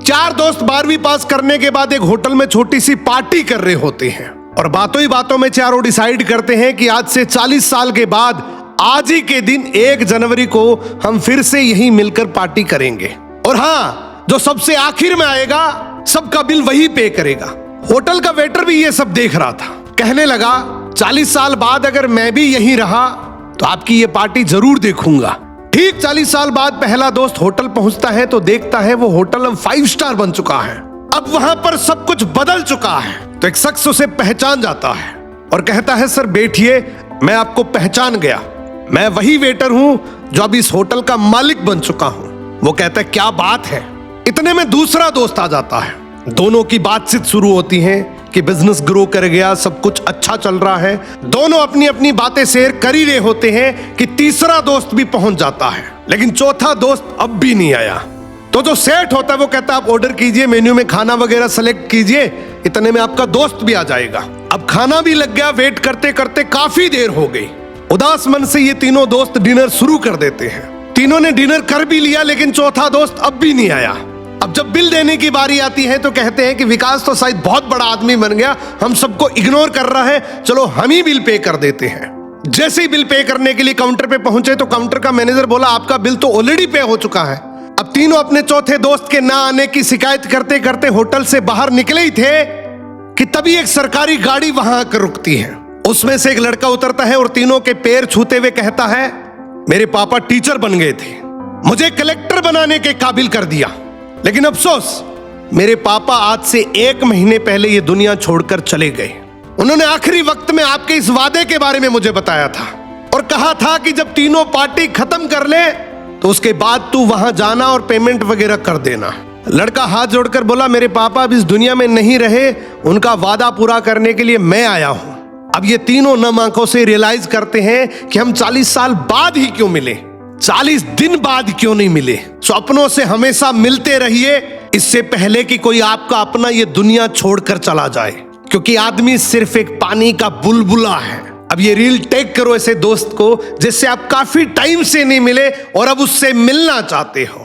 चार दोस्त 12वीं पास करने के बाद एक होटल में छोटी सी पार्टी कर रहे होते हैं और बातों ही बातों में चारों डिसाइड करते हैं कि आज से 40 साल के बाद आज ही के दिन 1 जनवरी को हम फिर से यहीं मिलकर पार्टी करेंगे। और हाँ, जो सबसे आखिर में आएगा सबका बिल वही पे करेगा। होटल का वेटर भी ये सब देख रहा था। कहने लगा 40 साल बाद अगर मैं भी यहीं रहा तो आपकी ये पार्टी जरूर देखूंगा। ठीक 40 साल बाद पहला दोस्त होटल पहुंचता है तो देखता है वो होटल अब 5 स्टार बन चुका है। अब वहां पर सब कुछ बदल चुका है। तो एक शख्स उसे पहचान जाता है और कहता है सर बैठिए, मैं आपको पहचान गया, मैं वही वेटर हूं जो अब इस होटल का मालिक बन चुका हूं। वो कहता है क्या बात है। इतने में दूसरा दोस्त आ जाता है। दोनों की बातचीत शुरू होती है कि बिजनेस ग्रो कर गया, सब कुछ अच्छा चल रहा है। दोनों अपनी अपनी बातें शेयर कर ही रहे होते हैं कि तीसरा दोस्त भी पहुंच जाता है, लेकिन चौथा दोस्त अब भी नहीं आया। तो जो सेठ होता है वो कहता है आप ऑर्डर कीजिए, मेन्यू में खाना वगैरह सेलेक्ट कीजिए, इतने में आपका दोस्त भी आ जाएगा। अब खाना भी लग गया। वेट करते करते काफी देर हो गई। उदास मन से ये तीनों दोस्त डिनर शुरू कर देते हैं। तीनों ने डिनर कर भी लिया, लेकिन चौथा दोस्त अब भी नहीं आया। अब जब बिल देने की बारी आती है तो कहते हैं कि विकास तो शायद बहुत बड़ा आदमी बन गया, हम सबको इग्नोर कर रहा है, चलो हम ही बिल पे कर देते हैं। जैसे ही बिल पे करने के लिए काउंटर पे पहुंचे तो काउंटर का मैनेजर बोला आपका बिल तो ऑलरेडी पे हो चुका है। अब तीनों अपने चौथे दोस्त के ना आने की शिकायत करते करते होटल से बाहर निकले ही थे कि तभी एक सरकारी गाड़ी वहां आकर रुकती है। उसमें से एक लड़का उतरता है और तीनों के पैर छूते हुए कहता है मेरे पापा टीचर बन गए थे, मुझे कलेक्टर बनाने के काबिल कर दिया, लेकिन अफसोस मेरे पापा आज से 1 महीने पहले ये दुनिया छोड़कर चले गए। उन्होंने आखिरी वक्त में आपके इस वादे के बारे में मुझे बताया था और कहा था कि जब तीनों पार्टी खत्म कर ले तो उसके बाद तू वहां जाना और पेमेंट वगैरह कर देना। लड़का हाथ जोड़कर बोला मेरे पापा अब इस दुनिया में नहीं रहे, उनका वादा पूरा करने के लिए मैं आया हूं। अब ये तीनों नम आंखों से रियलाइज करते हैं कि हम 40 साल बाद ही क्यों मिले, 40 दिन बाद क्यों नहीं मिले। स्वप्नों से हमेशा मिलते रहिए, इससे पहले कि कोई आपका अपना ये दुनिया छोड़कर चला जाए, क्योंकि आदमी सिर्फ एक पानी का बुलबुला है। अब ये रील टैग करो ऐसे दोस्त को जिससे आप काफी टाइम से नहीं मिले और अब उससे मिलना चाहते हो।